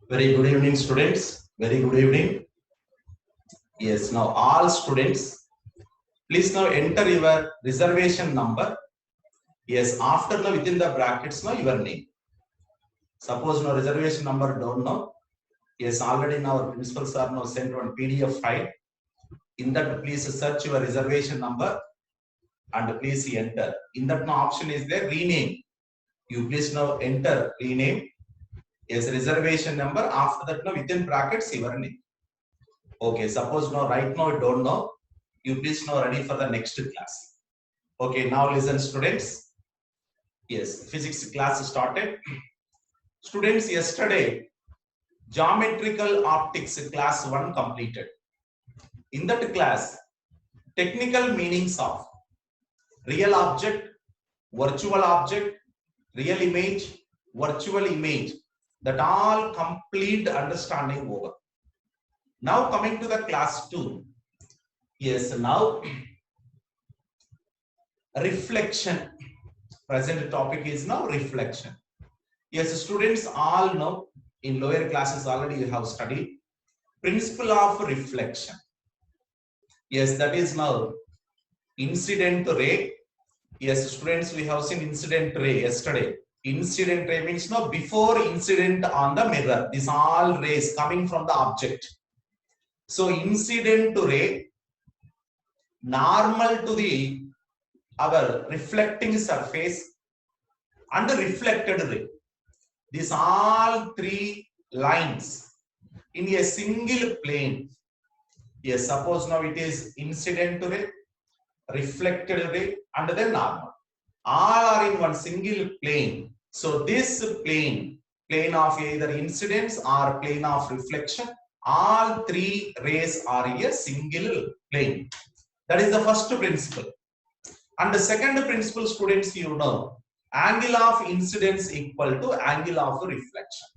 Very good evening, students. Very good evening. Yes, now all students, please now enter your reservation number. Yes, after now within the brackets now your name. Suppose no reservation number don't know. Yes, already now our principals are now sent one PDF file. In that, please search your reservation number and please enter. In that, no option is there rename. You please now enter rename. Yes, reservation number. After that, now within brackets your name. Okay, suppose now right now you don't know. You please now ready for the next class. Okay, now listen, students. Yes, physics class started. Students, yesterday geometrical optics class 1 completed. In that class, technical meanings of real object, virtual object, real image, virtual image, that all complete understanding over. Now coming to the class 2. Yes, now reflection. Present topic is now reflection. Yes, students all know in lower classes already you have studied principle of reflection. Yes, that is now incident ray. Yes, students, we have seen incident ray yesterday. Incident ray means now before incident on the mirror. These all rays coming from the object. So incident ray normal to the our reflecting surface and reflected ray. These all three lines in a single plane. Yes, suppose now it is incident ray, reflected ray, and then normal. All are in one single plane. So this plane of either incidence or plane of reflection, all three rays are a single plane. That is the first principle. And the second principle, students, you know, angle of incidence equal to angle of reflection.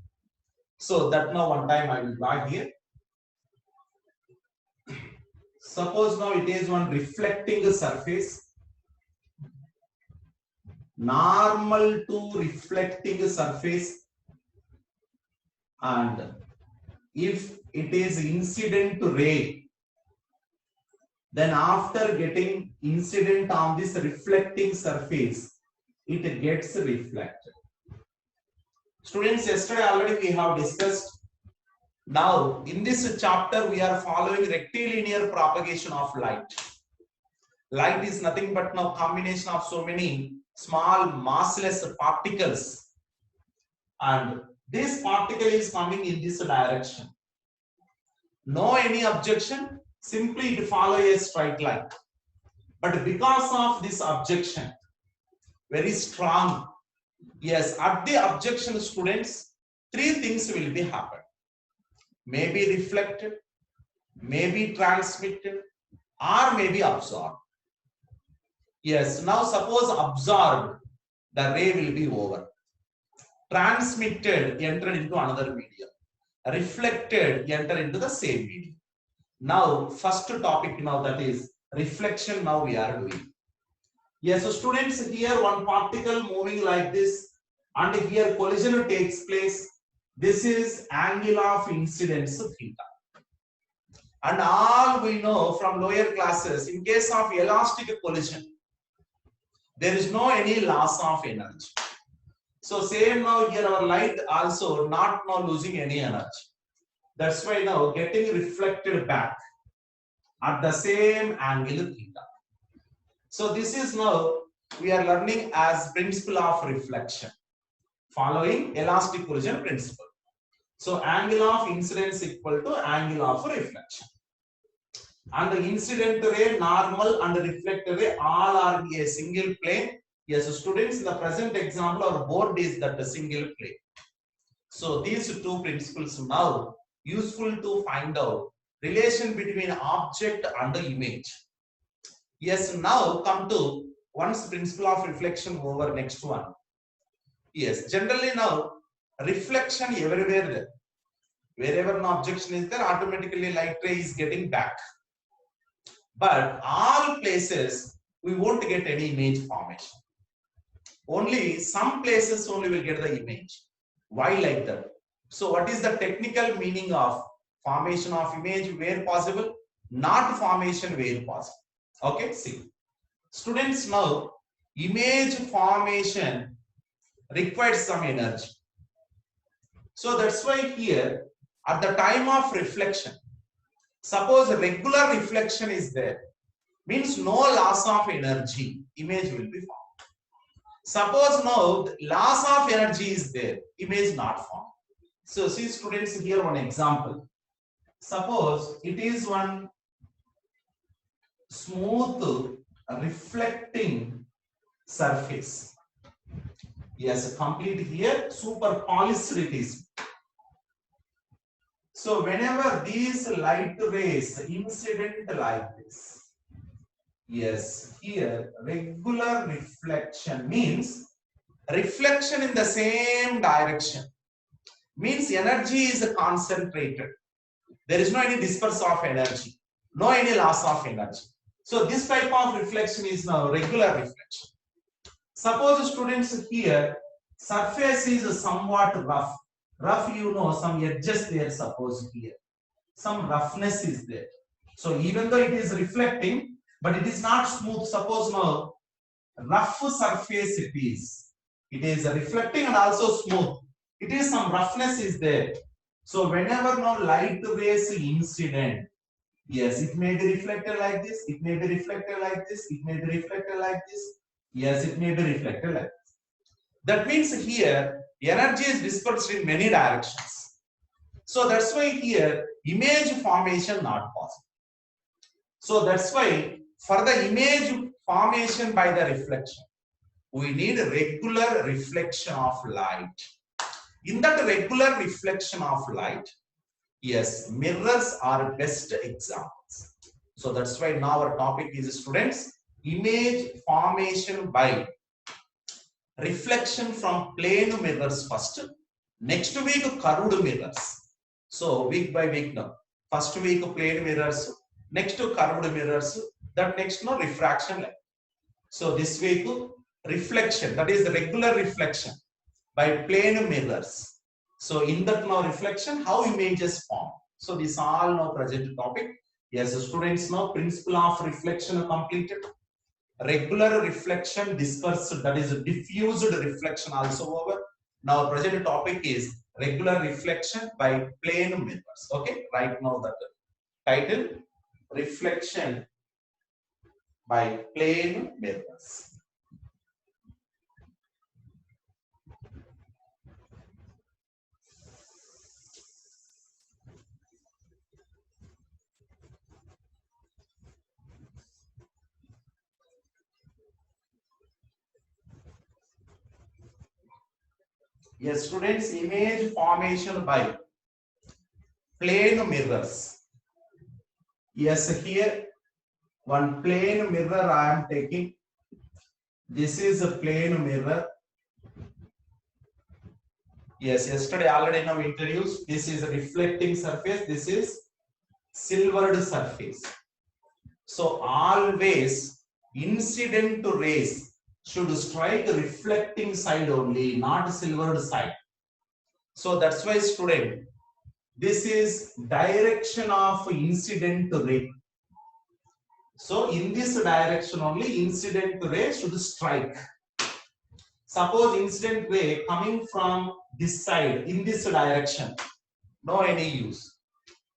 So that now one time I will draw here. Suppose now it is one reflecting surface, normal to reflecting surface, and if it is incident ray, then after getting incident on this reflecting surface, it gets reflected. Students, yesterday already we have discussed. Now in this chapter we are following rectilinear propagation of light. Light is nothing but now combination of so many small massless particles, and this particle is coming in this direction. No any objection, simply it follow a straight line. But because of this objection, very strong, yes, at the objection, students, three things will be happen. Maybe reflected, maybe transmitted, or maybe absorbed. Yes, now suppose absorbed, the ray will be over. Transmitted, entered into another medium. Reflected, entered into the same medium. Now, first topic now, that is reflection, now we are doing. Yes, so students, here one particle moving like this, and here collision takes place. This is angle of incidence theta. And all we know from lower classes, in case of elastic collision, there is no any loss of energy. So same now here our light also not now losing any energy. That's why now getting reflected back at the same angle theta. So this is now we are learning as principle of reflection following elastic collision principle. So angle of incidence equal to angle of reflection. And the incident ray, normal and reflected ray all are a single plane. Yes, students, in the present example our board is that a single plane. So these two principles now useful to find out relation between object and the image. Yes, now come to once principle of reflection over next one. Yes, generally now reflection everywhere there. Wherever an objection is there, automatically light ray is getting back. But all places we won't get any image formation. Only some places only will get the image. Why like that? So what is the technical meaning of formation of image where possible, not formation where possible? Okay, see. Students, now image formation requires some energy. So that's why here at the time of reflection, suppose regular reflection is there, means no loss of energy, image will be formed. Suppose no loss of energy is there, image not formed. So see students, here one example. Suppose it is one smooth reflecting surface. Yes, complete here, super polished it is. So whenever these light rays incident like this, yes, here regular reflection means reflection in the same direction, means energy is concentrated. There is no any disperse of energy, no any loss of energy. So this type of reflection is now regular reflection. Suppose students here, surface is somewhat rough. Rough, you know, some edges there, suppose here. Some roughness is there. So even though it is reflecting, but it is not smooth. Suppose now, rough surface it is. It is reflecting and also smooth. It is some roughness is there. So whenever now light rays incident, yes, it may be reflected like this, it may be reflected like this, it may be reflected like this. Yes, it may be reflected like this. That means here energy is dispersed in many directions. So that's why here image formation not possible. So that's why for the image formation by the reflection, we need a regular reflection of light. In that regular reflection of light, yes, mirrors are best examples. So that's why now our topic is, students, image formation by reflection from plane mirrors first. Next week curved mirrors. So week by week now. First week plane mirrors, next curved mirrors, that next no refraction. So this week reflection, that is the regular reflection by plane mirrors. So in that now reflection, how images form. So this all now present topic. Yes, students now principle of reflection completed. Regular reflection dispersed, that is diffused reflection also over. Now present topic is regular reflection by plane mirrors. Okay, right now that title, reflection by plane mirrors. Yes, students, image formation by plane mirrors. Yes, here one plane mirror I am taking. This is a plane mirror. Yes, yesterday already now introduced. This is a reflecting surface. This is silvered surface. So always incident rays should strike reflecting side only, not silvered side. So that's why, student, this is direction of incident ray. So in this direction only incident ray should strike. Suppose incident ray coming from this side in this direction, no any use,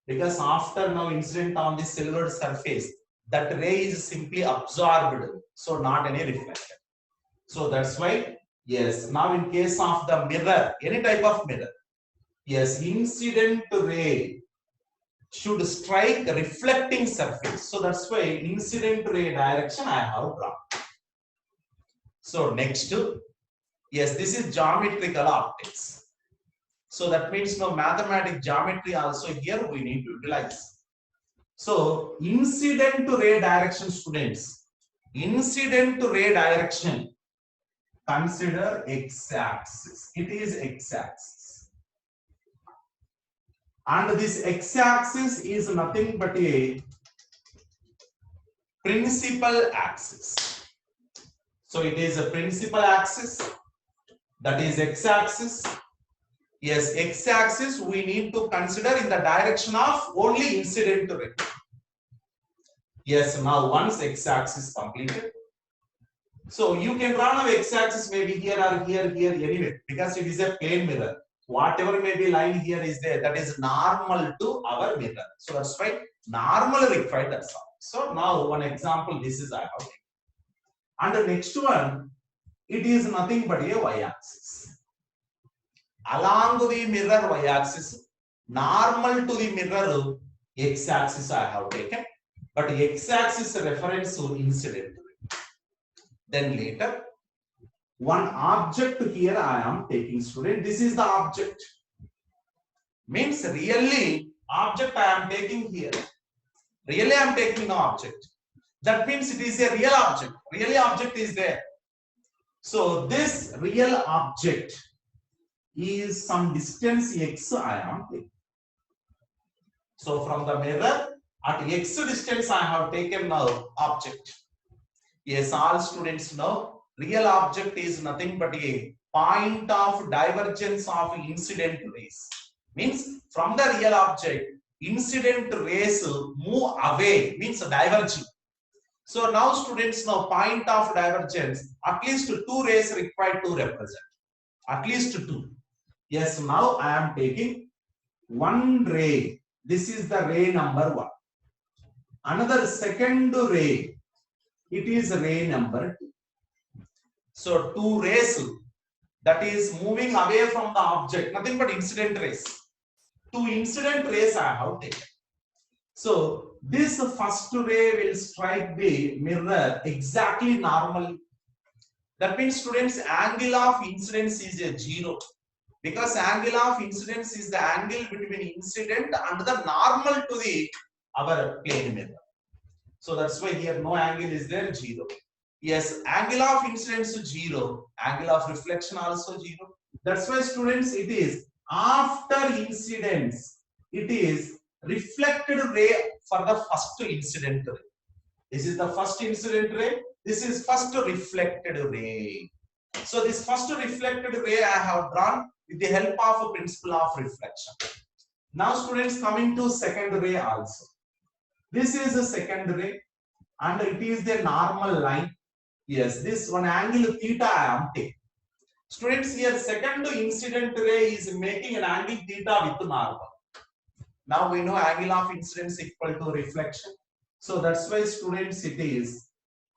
because after now incident on the silvered surface, that ray is simply absorbed, so not any reflected. So that's why, yes, now in case of the mirror, any type of mirror, yes, incident ray should strike reflecting surface. So that's why incident ray direction I have drawn. So next, yes, this is geometrical optics. So that means now mathematical geometry also here we need to utilize. So incident ray direction, students, incident ray direction, consider x-axis. It is x-axis. And this x-axis is nothing but a principal axis. So it is a principal axis, that is x-axis. Yes, x-axis we need to consider in the direction of only incident ray. Yes, now once x-axis completed, so you can draw now x-axis maybe here or here, anyway, because it is a plane mirror. Whatever may be line here is there, that is normal to our mirror. So that's why normal required, that's all. So now one example, this is I have taken. And the next one, it is nothing but a y-axis. Along the mirror y-axis, normal to the mirror x-axis I have taken, but x-axis reference to incident. Then later, one object here I am taking, student. This is the object. Means really object I am taking here. Really I am taking the object. That means it is a real object. Really object is there. So this real object is some distance x I am taking. So from the mirror at x distance I have taken now object. Yes, all students know real object is nothing but a point of divergence of incident rays. Means from the real object, incident rays move away, means diverging. So now students know point of divergence, at least two rays required to represent. At least two. Yes, now I am taking one ray. This is the ray number 1. Another second ray. It is ray number 2. So two rays that is moving away from the object, nothing but incident rays. Two incident rays I have taken. So this first ray will strike the mirror exactly normal. That means students, angle of incidence is a 0. Because angle of incidence is the angle between incident and the normal to the our plane mirror. So that's why here no angle is there, 0. Yes, angle of incidence 0, angle of reflection also 0. That's why students, it is after incidence, it is reflected ray for the first incident ray. This is the first incident ray. This is first reflected ray. So this first reflected ray I have drawn with the help of a principle of reflection. Now students, coming to second ray also. This is the second ray and it is the normal line. Yes, this one angle theta I am taking. Students, here second incident ray is making an angle theta with normal. Now we know angle of incidence equal to reflection. So that's why students, it is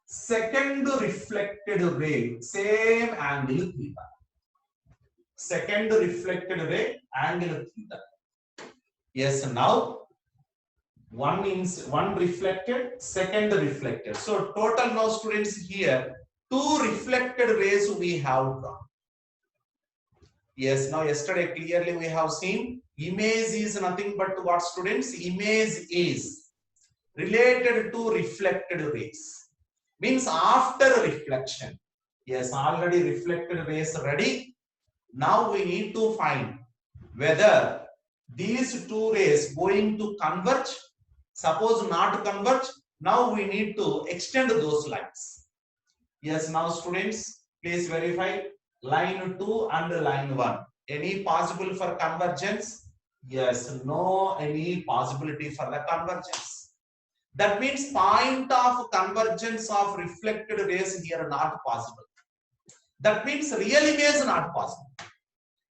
second reflected ray, same angle theta. Second reflected ray, angle theta. Yes, now one reflected, second reflected. So total now students here, two reflected rays we have drawn. Yes, now yesterday clearly we have seen image is nothing but what students? Image is related to reflected rays. Means after reflection. Yes, already reflected rays ready. Now we need to find whether these two rays going to converge. Suppose not converge. Now we need to extend those lines. Yes, now students, please verify line 2 and line 1. Any possible for convergence? Yes, no any possibility for the convergence. That means point of convergence of reflected rays here not possible. That means real image not possible.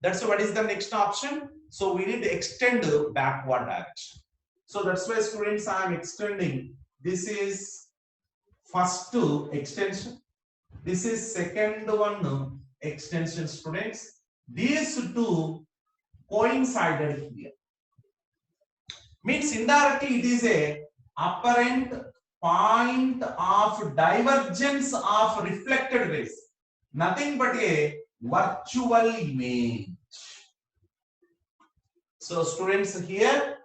That's what is the next option. So we need to extend backward direction. So that's why students, I am extending. This is first extension. This is second one extension, students. These two coincided here. Means indirectly it is a apparent point of divergence of reflected rays. Nothing but a virtual image. So students, here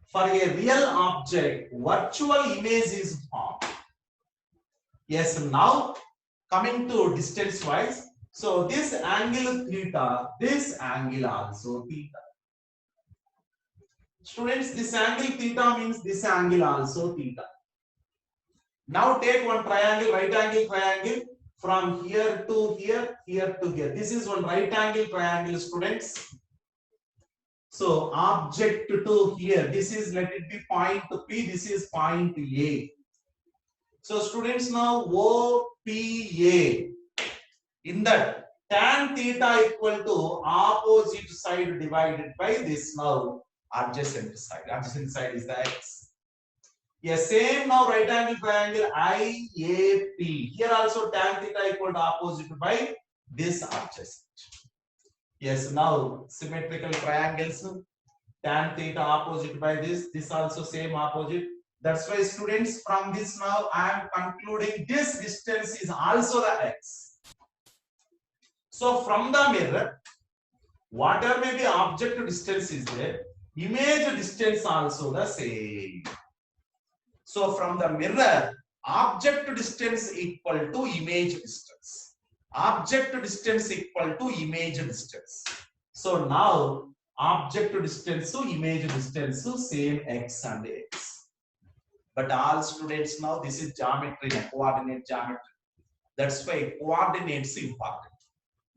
for a real object, virtual image is formed. Yes, now coming to distance wise. So this angle theta, this angle also theta. Students, this angle theta means this angle also theta. Now take one triangle, right angle triangle from here to here, here to here. This is one right angle triangle, students. So object to here, this is, let it be point P, this is point A. So students, now OPA, in that tan theta equal to opposite side divided by this now adjacent side. Adjacent side is the X. Yes, same now right angle triangle IAP. Here also tan theta equal to opposite by this adjacent. Yes, now symmetrical triangles, tan theta opposite by this, this also same opposite. That's why students, from this now I am concluding this distance is also the X. So from the mirror, whatever may be object distance is there, image distance also the same. So from the mirror, object distance equal to image distance. Object distance equal to image distance. So now object distance to image distance to same X and X. But all students now, this is geometry, coordinate geometry. That's why coordinates important.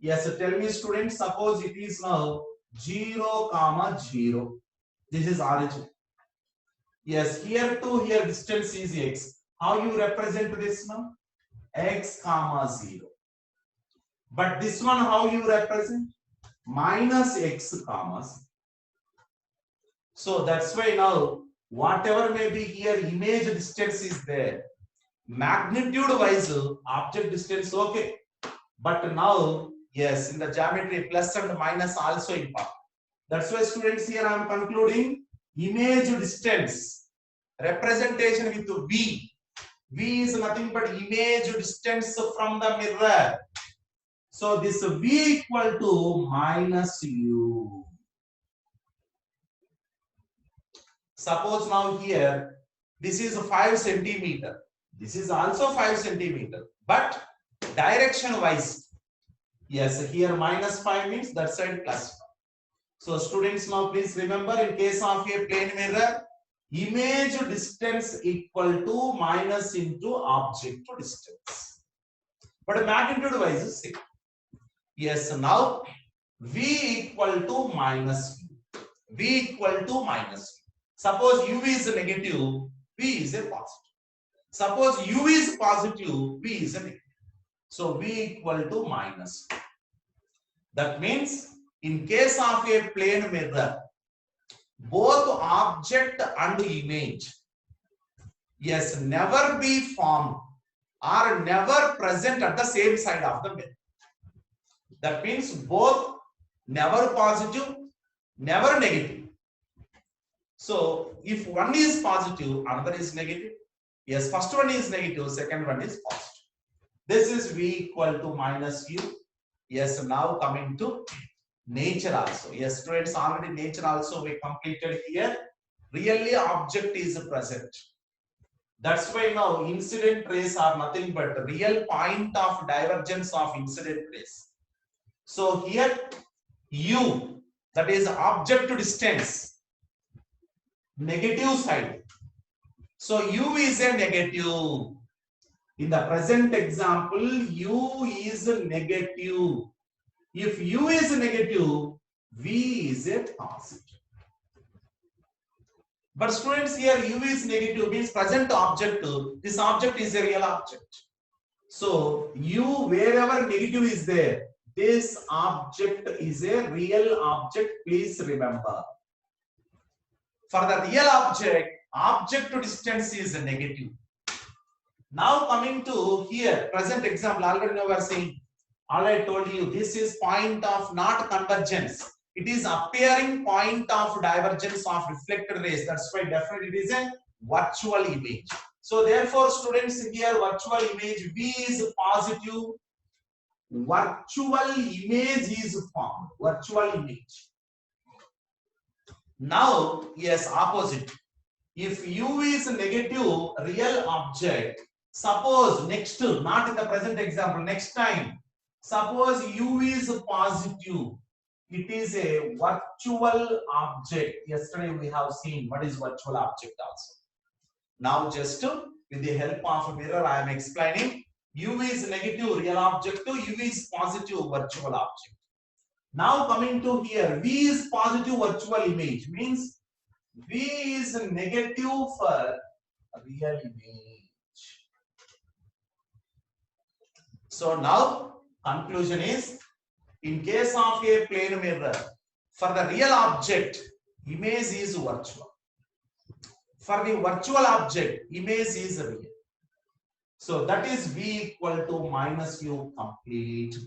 Yes, tell me students, suppose it is now 0, 0. This is origin. Yes, here to here distance is X. How you represent this now? X, 0. But this one, how you represent? Minus X, 0. So that's why now, whatever may be here, image distance is there. Magnitude wise, object distance, okay. But now, yes, in the geometry, plus and minus also important. That's why students, here I am concluding image distance representation with V. V is nothing but image distance from the mirror. So this V equal to minus U. Suppose now here, this is 5 centimeter. This is also 5 centimeter. But direction wise, yes, here minus 5 means that side plus 5. So students, now please remember, in case of a plane mirror, image distance equal to minus into object distance. But magnitude wise is same. Yes, now V equal to minus U. V equal to minus U. Suppose U is negative, V is a positive. Suppose U is positive, V is a negative. So V equal to minus U. That means, in case of a plane mirror, both object and image, yes, never be formed or never present at the same side of the mirror. That means both never positive, never negative. So if one is positive, another is negative. Yes, first one is negative, second one is positive. This is V equal to minus U. Yes, now coming to nature also. Yes, students, already nature also we completed here. Really object is present. That's why now incident rays are nothing but real point of divergence of incident rays. So here U, that is object distance, negative side. So U is a negative. In the present example, U is negative. If U is negative, V is a positive. But students, here U is negative means present object. This object is a real object. So U, wherever negative is there, this object is a real object. Please remember. For the real object, object distance is negative. Now coming to here, present example, already now we are saying, all I told you, this is point of not convergence. It is appearing point of divergence of reflected rays. That's why definitely it is a virtual image. So therefore, students, here virtual image V is positive. Virtual image is formed. Virtual image. Now, yes, opposite. If U is negative, real object. Suppose next, not in the present example, next time. Suppose U is positive. It is a virtual object. Yesterday we have seen what is virtual object also. Now just with the help of a mirror, I am explaining. U is negative, real object. U is positive, virtual object. Now coming to here, V is positive virtual image, means V is negative for real image. So now conclusion is, in case of a plane mirror, for the real object, image is virtual. For the virtual object, image is real. So that is V equal to minus U complete.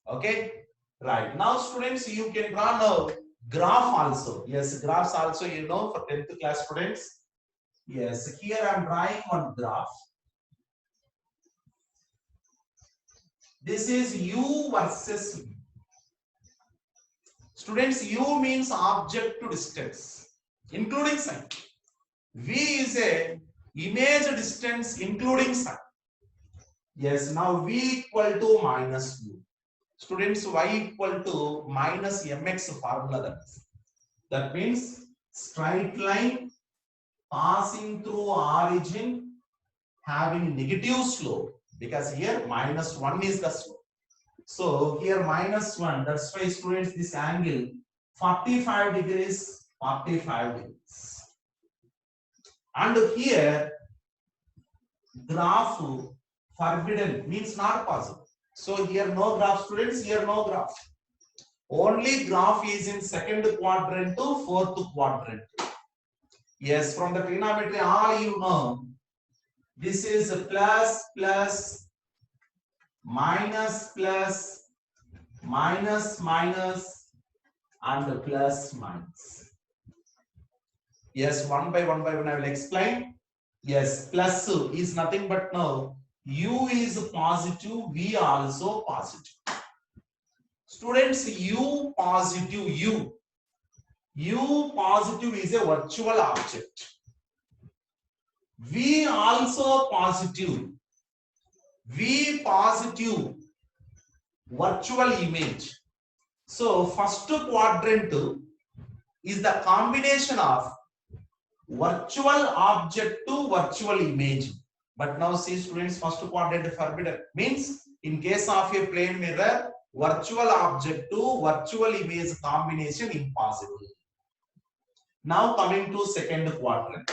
Okay, right. Now students, you can draw now graph also. Yes, graphs also, you know, for 10th class students. Yes, here I am drawing one graph. This is U versus V. Students, U means object to distance, including sign. V is a image distance including sign. Yes, now V equal to minus U. Students, Y equal to minus mx formula. That means straight line passing through origin having negative slope, because here minus 1 is the slope. So here minus 1, that's why students this angle 45 degrees, 45 degrees. And here graph forbidden means not possible. So here no graph students, here no graph. Only graph is in second quadrant to fourth quadrant. Yes, from the trigonometry all you know, this is plus plus minus plus minus minus and plus minus. Yes, one by one I will explain. Yes, plus is nothing but now U is positive, V also positive. Students, U positive, U positive is a virtual object. V also positive, V positive virtual image. So first quadrant is the combination of virtual object to virtual image. But now see students, first quadrant forbidden means in case of a plane mirror, virtual object to virtual image combination impossible. Now coming to second quadrant,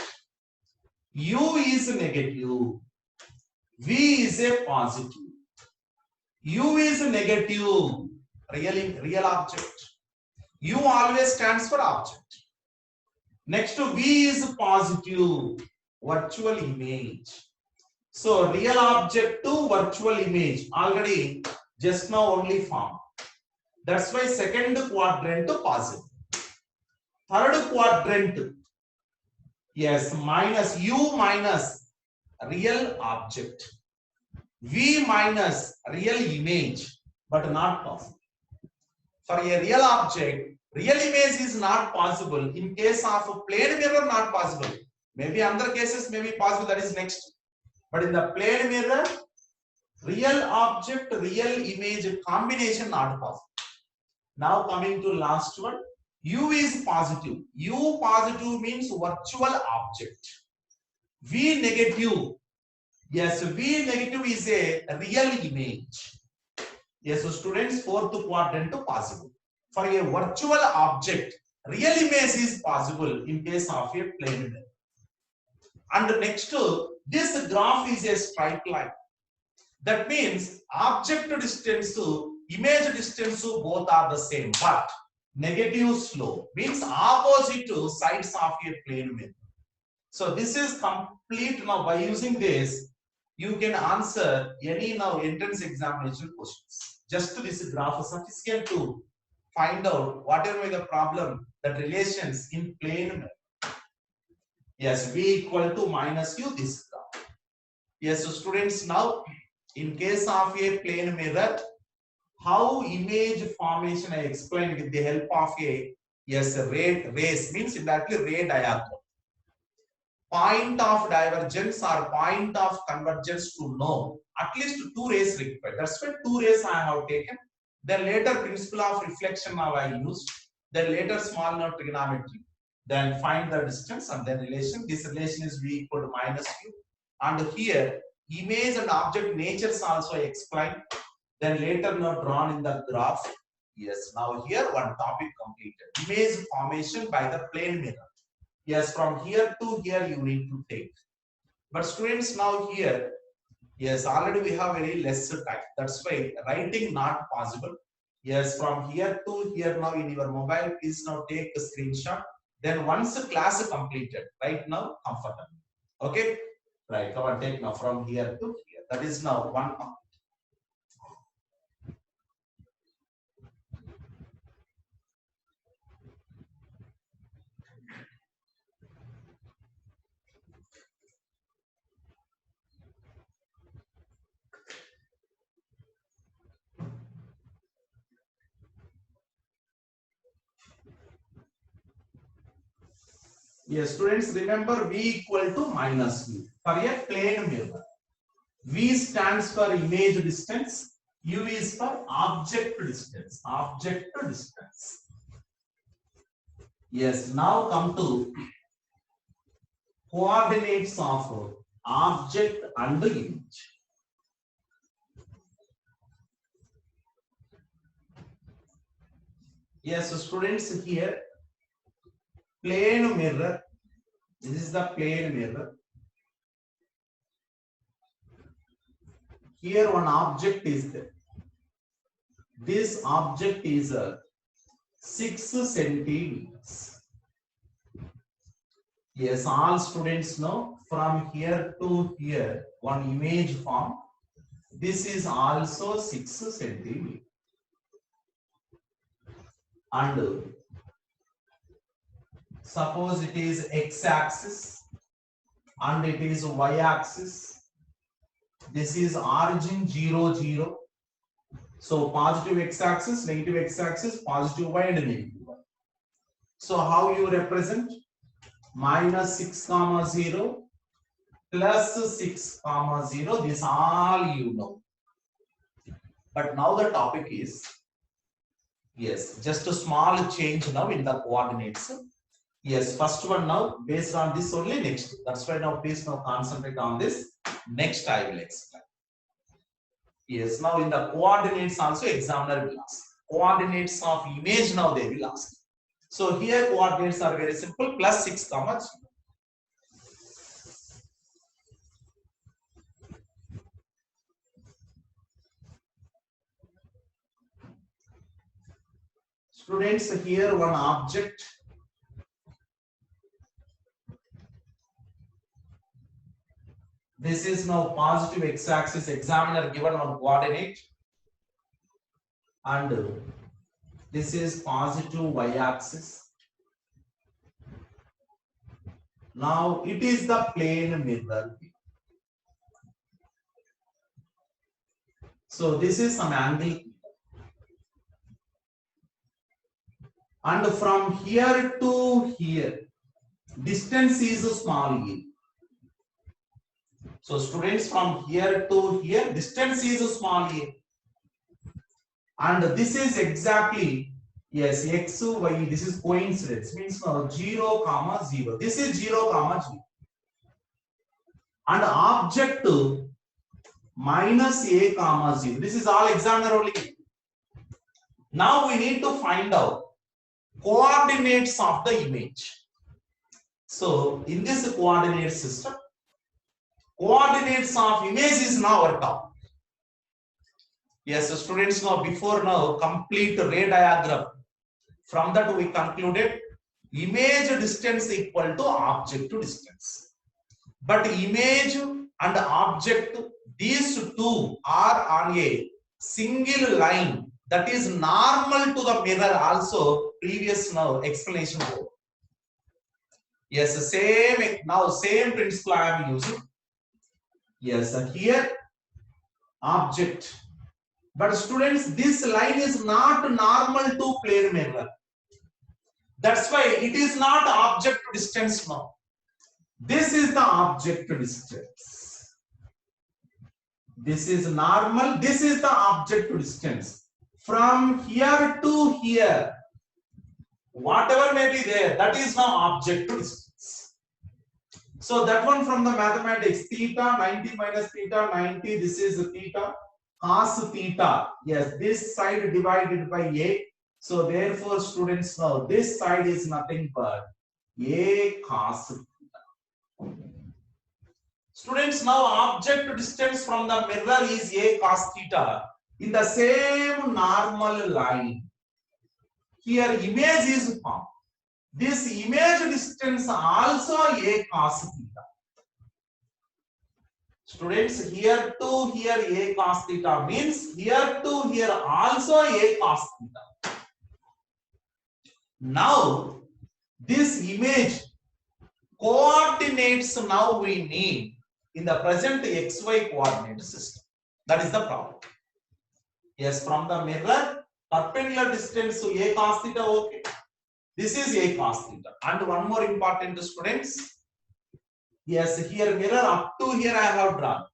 U is negative, V is a positive. U is negative, real object. U always stands for object. Next to V is positive, virtual image. So real object to virtual image already just now only formed. That's why second quadrant positive. Third quadrant, yes, minus U minus real object, V minus real image, but not possible. For a real object, real image is not possible. In case of a plane mirror, not possible. Maybe other cases may be possible, that is next. But in the plane mirror, real object, real image combination not possible. Now coming to last one, U is positive. U positive means virtual object. V negative. Yes, V negative is a real image. Yes, so students, fourth quadrant possible. For a virtual object, real image is possible in case of a plane mirror. And next, this graph is a straight line. That means object distance to image distance to both are the same, but negative slope means opposite sides of a plane mirror. So this is complete. Now by using this, you can answer any now entrance examination questions. Just this graph is sufficient to find out whatever the problem, the relations in plane mirror. Yes, V equal to minus U, this graph. Yes, so students, now in case of a plane mirror, how image formation I explained with the help of a rays means exactly ray diagram. Point of divergence or point of convergence to know at least two rays required. That's why two rays I have taken. Then later principle of reflection now I used. Then later small note trigonometry. Then find the distance and then relation. This relation is V equal to minus U. And here image and object natures also explained. Then later now drawn in the graph. Yes, now here one topic completed. Image formation by the plane mirror. Yes, from here to here you need to take. But students, now here, yes, already we have very less time. That's why writing not possible. Yes, from here to here now in your mobile, please now take a screenshot. Then once the class is completed, right now, comfortable. Okay? Right, come on, take now from here to here. That is now one. Yes, students, remember V equal to minus U for a plane mirror. V stands for image distance. U is for object distance. Object distance. Yes, now come to coordinates of object and image. Yes, so students, here plane mirror. This is the plane mirror. Here one object is there. This object is 6 centimeters. Yes, all students know from here to here one image form. This is also 6 centimeters. And suppose it is x-axis and it is y-axis. This is origin 0, 0. So positive x-axis, negative x-axis, positive y and negative y. So how you represent? Minus 6 comma 0 plus 6 comma 0. This all you know. But now the topic is, yes, just a small change now in the coordinates. Yes, first one now based on this only, next. That's why now please now concentrate on this. Next I will explain. Yes, now in the coordinates also examiner will ask. Coordinates of image now they will ask. So here coordinates are very simple, plus 6 comma 0. Students, here one object. This is now positive x-axis, examiner given one coordinate. And this is positive y-axis. Now it is the plane mirror. So this is some angle. And from here to here, distance is a small e. So students, from here to here, distance is a small e. And this is exactly, yes, x, y, this is coincidence, means now 0, comma 0. This is 0, comma 0. And object minus a, comma 0. This is all examiner only. Now we need to find out coordinates of the image. So in this coordinate system, coordinates of image is now our topic. Yes, so students, now before now complete ray diagram. From that we concluded image distance equal to object distance. But image and object, these two are on a single line that is normal to the mirror also. Previous now explanation. Yes, same now same principle I am using. Yes, here object. But students, this line is not normal to plane mirror. That's why it is not object distance now. This is the object distance. This is normal. This is the object distance. From here to here, whatever may be there, that is now object distance. So that one from the mathematics, theta 90 minus theta 90, this is theta. cos theta. Yes, this side divided by a. So therefore, students, now this side is nothing but a cos theta. Students, now object distance from the mirror is a cos theta. In the same normal line, here image is formed. This image distance also a cos theta. Students, here to here a cos theta means here to here also a cos theta. Now, this image coordinates now we need in the present xy coordinate system. That is the problem. Yes, from the mirror, perpendicular distance to a cos theta, okay. This is a cos theta. And one more important, students. Yes, here mirror up to here I have drawn.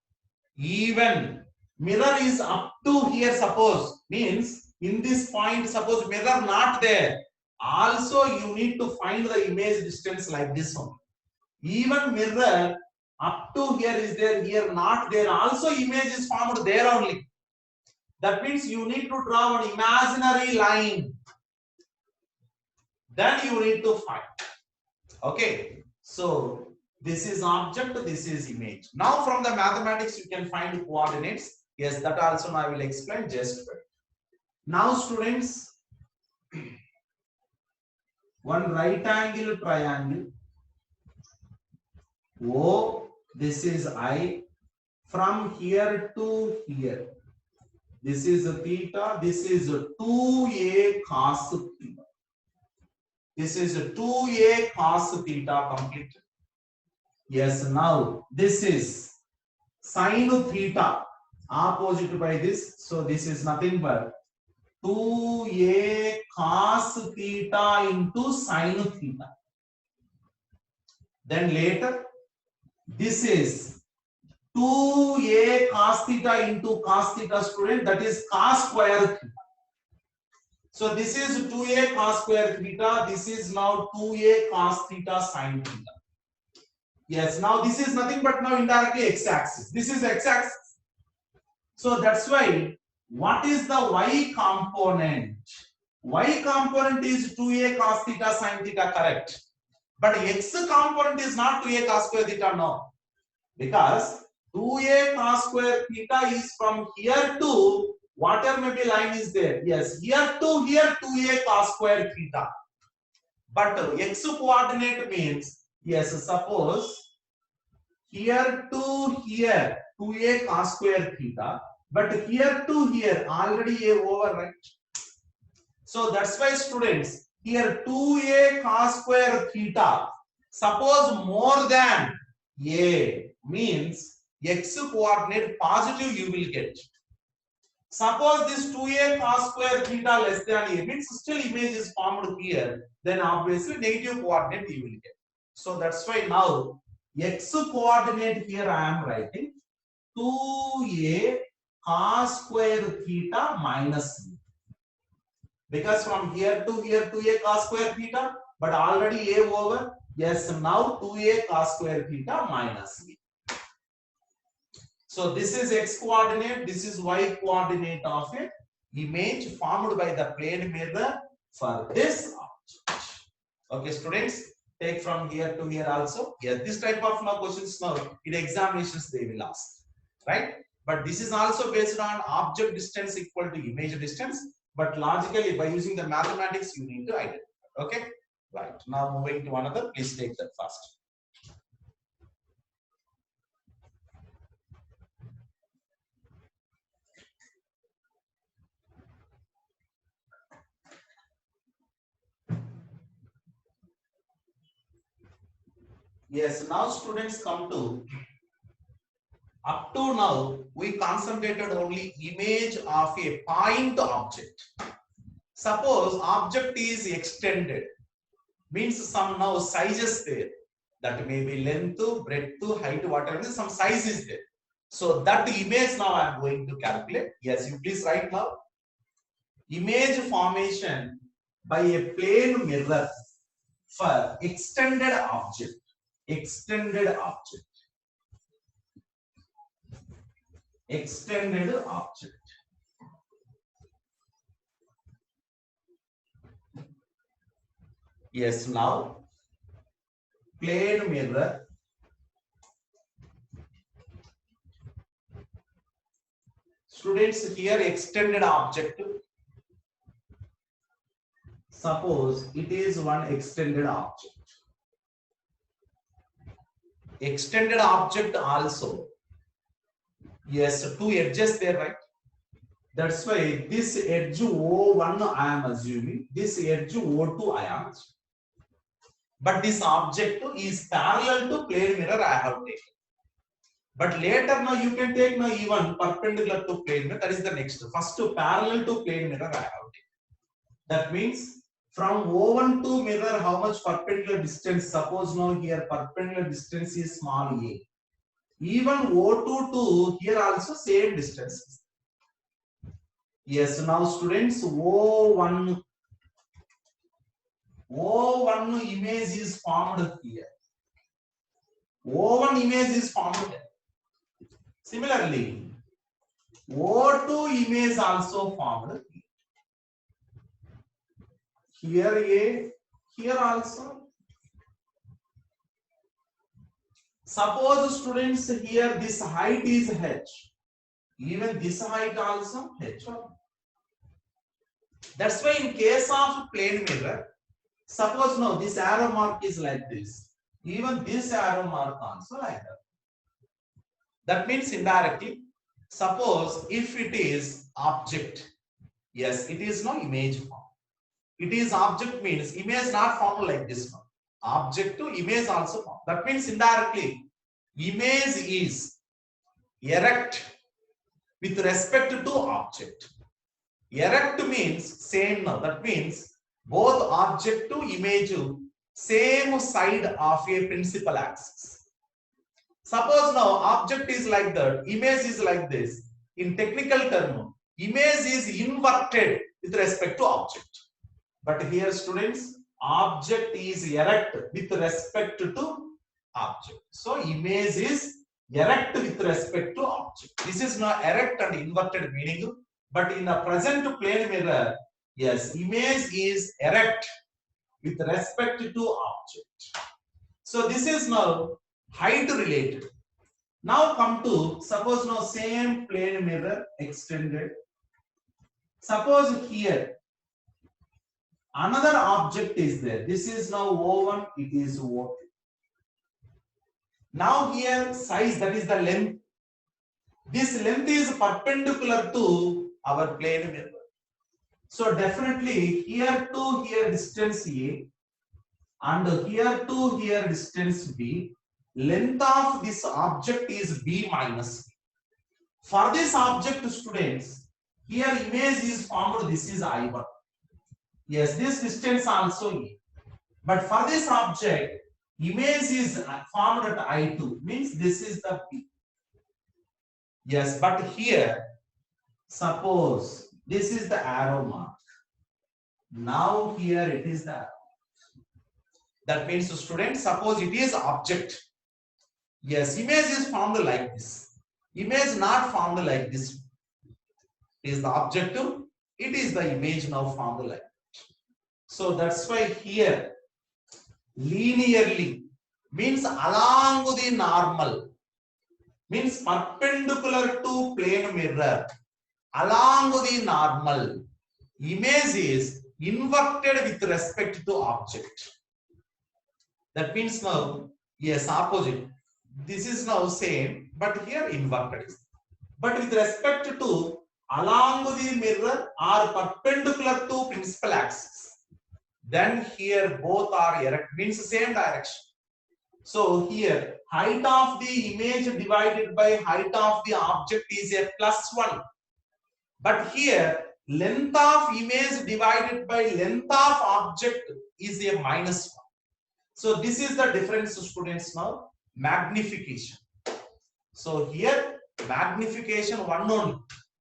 Even mirror is up to here, suppose, means in this point, suppose mirror not there. Also, you need to find the image distance like this one. Even mirror up to here is there, here not there. Also, image is formed there only. That means you need to draw an imaginary line. Then you need to find. Okay. So this is object, this is image. Now from the mathematics you can find coordinates. Yes, that also I will explain just wait. Now students, one right angle triangle. O, this is I. From here to here. This is a theta. This is a 2a cos theta. This is a 2a cos theta completed. Yes, now this is sine theta opposite by this. So this is nothing but 2a cos theta into sine theta. Then later, this is 2a cos theta into cos theta, student, that is cos square theta. So this is 2a cos square theta. This is now 2a cos theta sine theta. Yes, now this is nothing but now indirectly x-axis. This is x-axis. So that's why, what is the y component? Y component is 2a cos theta sine theta, correct. But x component is not 2a cos square theta, no. Because 2a cos square theta is from here to whatever maybe line is there. Yes, here to here 2a cos square theta. But x coordinate means, yes, suppose here to here 2a cos square theta, but here to here already a over, right? So that's why students, here 2a cos square theta, suppose more than a means x coordinate positive you will get. Suppose this 2a cos square theta less than a means still image is formed here, then obviously negative coordinate you will get. So that's why now x coordinate here I am writing 2a cos square theta minus b. Because from here to here 2a cos square theta, but already a over. Yes, now 2a cos square theta minus b. So this is x coordinate, this is y coordinate of a image formed by the plane mirror for this object. Okay, students, take from here to here also. Yes, this type of now questions now in examinations they will ask, right? But this is also based on object distance equal to image distance. But logically, by using the mathematics, you need to identify. Okay, right. Now moving to another, please take that first. Yes, now students come to, up to now we concentrated only image of a point object. Suppose object is extended, means some now sizes there, that may be length, breadth, height, whatever, some size is there. So that image now I am going to calculate. Yes, you please write now. Image formation by a plane mirror for extended object. Extended object. Extended object. Yes, now plane mirror. Students, here extended object. Suppose it is one extended object. Extended object also. Yes, two edges there, right? That's why this edge O1 I am assuming, this edge O2 I am assuming. But this object is parallel to plane mirror I have taken. But later now you can take now even perpendicular to plane mirror. That is the next. First parallel to plane mirror I have taken. That means from O1 to mirror, how much perpendicular distance? Suppose now here perpendicular distance is small a. Even O2 to here also same distance. Yes, now students, O1 image is formed here. O1 image is formed here. Similarly, O2 image also formed here. Here also. Suppose students here this height is h. Even this height also h1. That's why in case of plane mirror, suppose now this arrow mark is like this. Even this arrow mark also like that. That means indirectly, suppose if it is object, yes, it is no image form. It is object means image not formed like this one. Object to image also form. That means indirectly, image is erect with respect to object. Erect means same now. That means both object to image same side of a principal axis. Suppose now object is like that, image is like this. In technical term, image is inverted with respect to object. But here students, object is erect with respect to object. So image is erect with respect to object. This is not erect and inverted meaning. But in the present plane mirror, yes, image is erect with respect to object. So this is now height related. Now come to suppose now same plane mirror extended. Suppose here another object is there. This is now O1, it is O2. Now here size, that is the length. This length is perpendicular to our plane mirror. So definitely here to here distance A and here to here distance B. Length of this object is B minus B. For this object students, here image is formed, this is I1. Yes, this distance also A. But for this object, image is formed at I2, means this is the P. Yes, but here, suppose this is the arrow mark. Now here it is the arrow. That means students, suppose it is object. Yes, image is formed like this. Image not formed like this. It is the objective. It is the image now formed like that. So that's why here linearly means along the normal, means perpendicular to plane mirror, along the normal, image is inverted with respect to object. That means now, yes, opposite. This is now same, but here inverted. But with respect to along the mirror or perpendicular to principal axis, then here both are erect, means same direction. So here height of the image divided by height of the object is a +1. But here length of image divided by length of object is a -1. So this is the difference, students. Now magnification. So here magnification 1 only,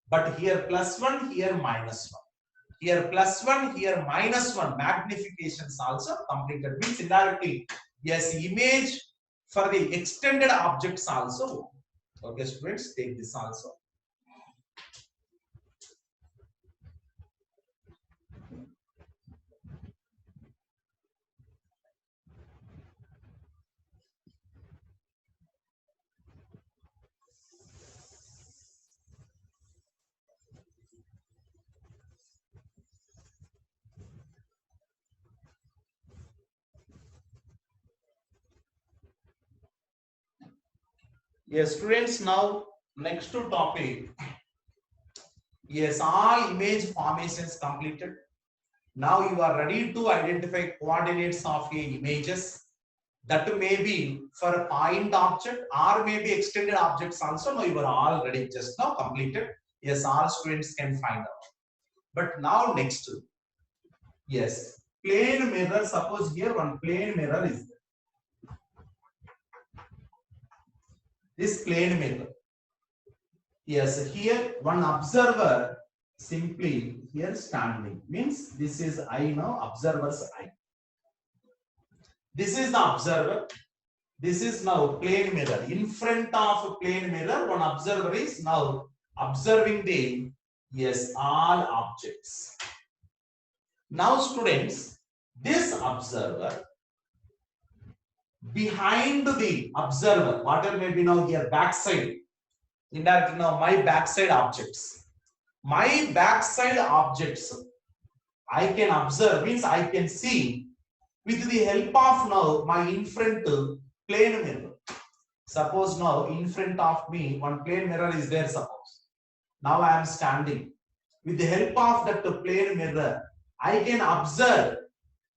but here +1, here -1. Here +1, here -1. Magnifications also completed, means indirectly, yes, image for the extended objects also. Okay, students, take this also. Yes, students, now next to topic. Yes, all image formations completed. Now you are ready to identify coordinates of a images. That may be for a point object or maybe extended objects also. Now you are all ready, just now completed. Yes, all students can find out. But now next, yes, plane mirror. Suppose here one plane mirror is there. This plane mirror. Yes, here one observer simply here standing means this is eye now, observer's eye. This is the observer. This is now plane mirror. In front of plane mirror, one observer is now observing the, yes, all objects. Now students, this observer, behind the observer, whatever may be now here backside, indirectly now my backside objects. My backside objects I can observe, means I can see with the help of now my in front plane mirror. Suppose now in front of me one plane mirror is there, suppose. Now I am standing. With the help of that plane mirror, I can observe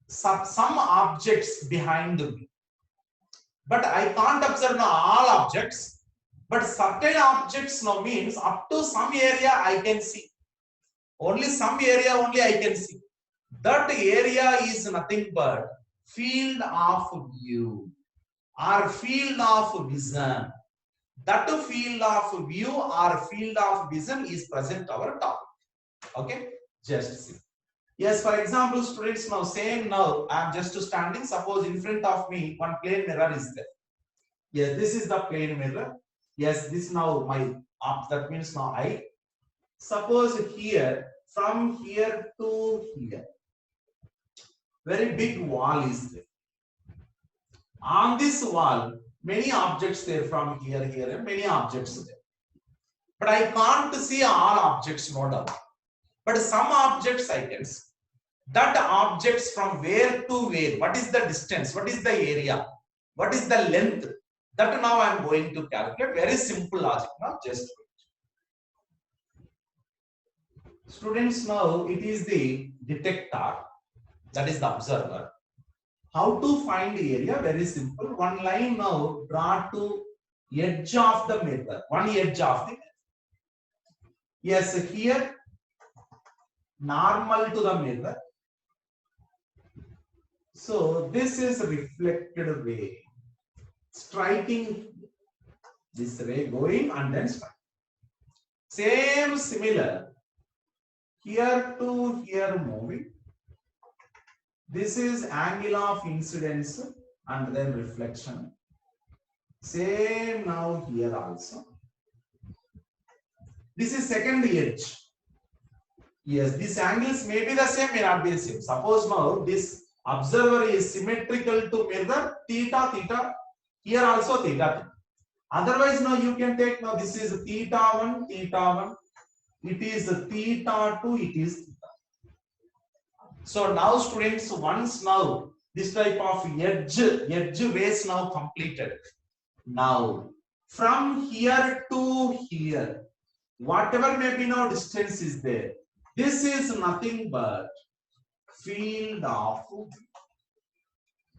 some objects behind me. But I can't observe now all objects. But certain objects now means up to some area I can see. Only some area only I can see. That area is nothing but field of view or field of vision. That field of view or field of vision is present our topic. Okay, just see. Yes, for example, students, now same, now I am just standing. Suppose in front of me one plane mirror is there. Yes, this is the plane mirror. Yes, this now my up, that means now I. Suppose here, from here to here, very big wall is there. On this wall, many objects there, from here, and many objects there. But I can't see all objects, no doubt. But some objects I can see. That objects from where to where, what is the distance, what is the area, what is the length, that now I am going to calculate. Very simple logic, now just wait. Students, now it is the detector, that is the observer. How to find the area? Very simple. One line now draw to edge of the mirror. One edge of the mirror. Yes, here normal to the mirror. So this is reflected ray. Striking this ray going and then striking. Same similar. Here to here moving. This is angle of incidence and then reflection. Same now here also. This is second edge. Yes, these angles may be the same, may not be the same. Suppose now this observer is symmetrical to mirror, theta, theta. Here also theta, theta. Otherwise, now you can take, now this is theta 1, theta 1. It is theta 2, it is theta. So now students, once now this type of edge rays now completed. Now from here to here, whatever may be now distance is there. This is nothing but field of view.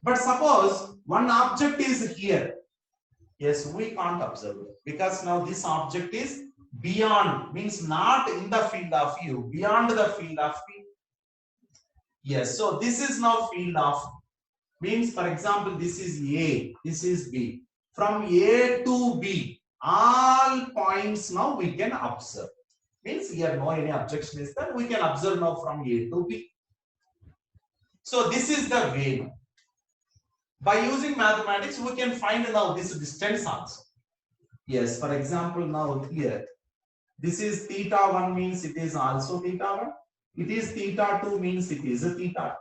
But suppose one object is here. Yes, we can't observe it because now this object is beyond, means not in the field of view, beyond the field of view. Yes, so this is now field of view. Means, for example, this is A, this is B. From A to B, all points now we can observe. Means here no any objection is that we can observe now from A to B. So this is the way. By using mathematics, we can find now this distance also. Yes, for example, now here, this is theta 1 means it is also theta 1. It is theta 2 means it is a theta.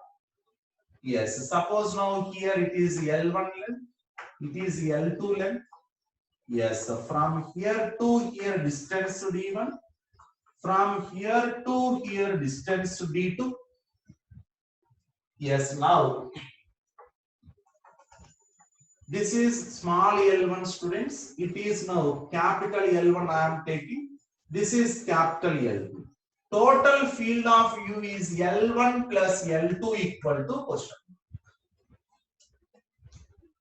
Yes, suppose now here it is L1 length, it is L2 length. Yes, so from here to here distance to D1. From here to here distance to D2. Yes, now This is small L1 students. It is now capital L1 I am taking. This is capital L2. Total field of U is L1 plus L2 equal to question.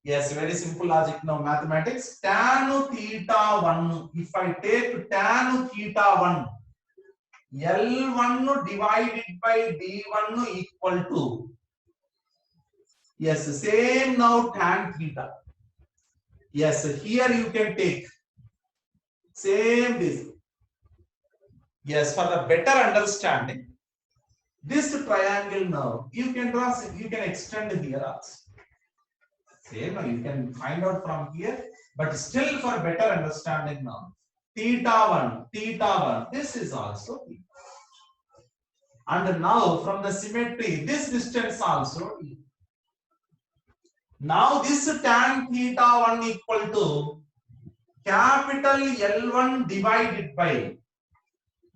Yes, very simple logic now mathematics. Tan theta 1. If I take tan theta 1, L1 divided by D1 equal to, yes, same now tan theta. Yes, here you can take same this. Yes, for the better understanding, this triangle now, you can draw, you can extend here also. Same, you can find out from here, but still for better understanding now, theta 1, this is also theta. And now from the symmetry, this distance also. Now this tan theta 1 equal to capital L1 divided by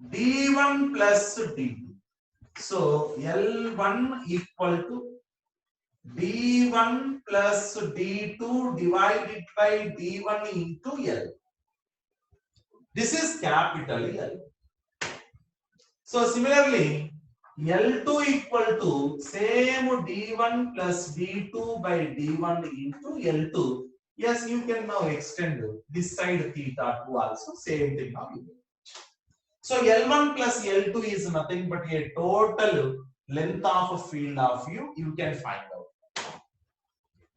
D1 plus D2. So L1 equal to D1 plus D2 divided by D1 into L. This is capital L. So similarly, L2 equal to same D1 plus D2 by D1 into L2. Yes, you can now extend this side theta 2 also. Same thing now. So L1 plus L2 is nothing but a total length of a field of U. You can find out.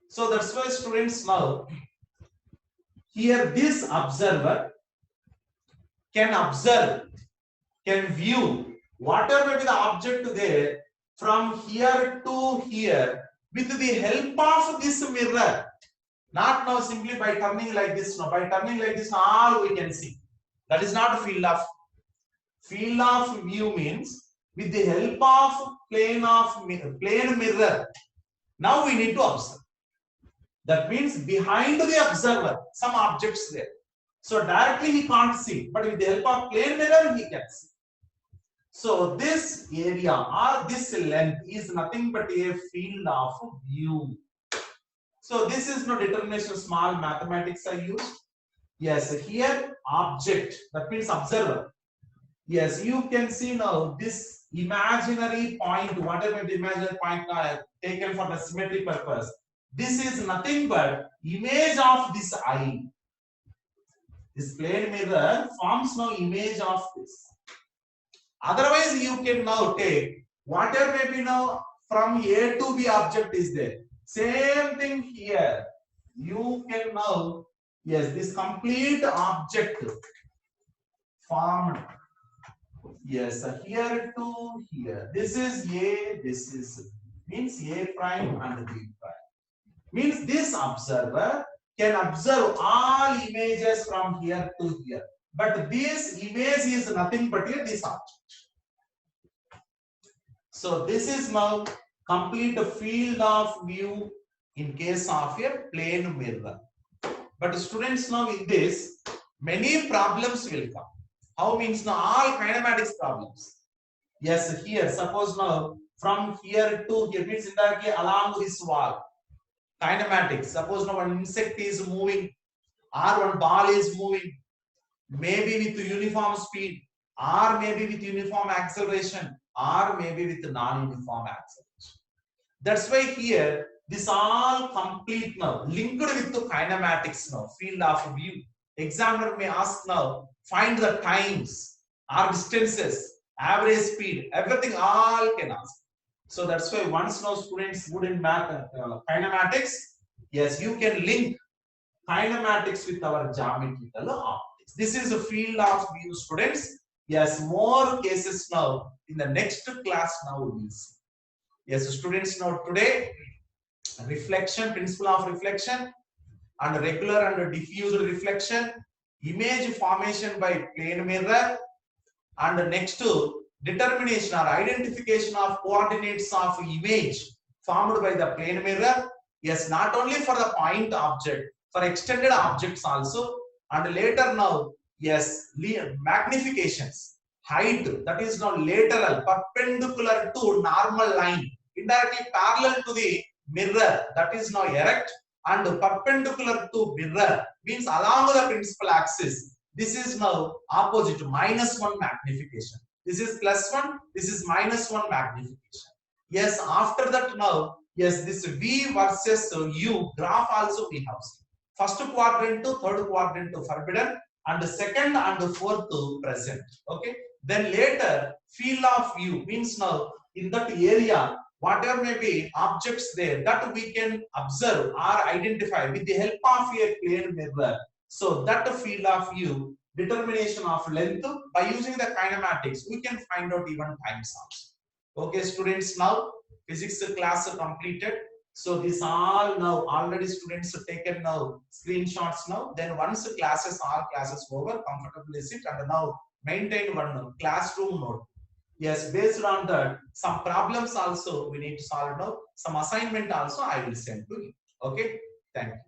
So that's why students now here this observer can observe, can view whatever may be the object there from here to here with the help of this mirror. Not now simply by turning like this. No, by turning like this, all we can see. That is not field of view means with the help of plane mirror. Now we need to observe. That means behind the observer, some objects there. So directly he can't see, but with the help of plane mirror, he can see. So this area or this length is nothing but a field of view. So this is no determination, small mathematics I used. Yes, here object, that means observer. Yes, you can see now this imaginary point, whatever the imaginary point taken for the symmetry purpose. This is nothing but image of this eye. This plane mirror forms now image of this. Otherwise, you can now take whatever may be now from A to B object is there. Same thing here. You can now, yes, this complete object formed. Yes, here to here. This is A, this is means A prime and B prime. Means this observer can observe all images from here to here. But this image is nothing but this object. So this is now complete field of view in case of a plane mirror. But students, now in this, many problems will come. How means now all kinematics problems. Yes, here suppose now from here to here means in that case along this wall. Kinematics. Suppose now one insect is moving or one ball is moving, maybe with uniform speed or maybe with uniform acceleration or maybe with non-uniform acceleration. That's why here this all complete now linked with the kinematics now, field of view. Examiner may ask now, find the times or distances, average speed, everything all can ask. So that's why once now students would in math kinematics, yes, you can link kinematics with our geometrical optics. This is a field of view, students. Yes, more cases now in the next class now we will see. Yes, students, now today reflection, principle of reflection and regular and diffused reflection, image formation by plane mirror, and next to determination or identification of coordinates of image formed by the plane mirror. Yes, not only for the point object, for extended objects also, and later now, yes, magnifications, height, that is now lateral, perpendicular to normal line, indirectly parallel to the mirror, that is now erect, and perpendicular to mirror means along the principal axis. This is now opposite to -1 magnification. This is +1, this is -1 magnification. Yes, after that now, yes, this V versus U graph also we have seen. First quadrant to third quadrant to forbidden, and the second and the fourth to present. Okay. Then later, field of view means now in that area, whatever may be objects there that we can observe or identify with the help of a plane mirror. So that field of view, determination of length by using the kinematics, we can find out even times also. Okay, students, now physics class completed. So this all now already students have taken now screenshots now. Then once all classes over, comfortably sit and now maintain one classroom note. Yes, based on that, some problems also we need to solve now. Some assignment also I will send to you. Okay, thank you.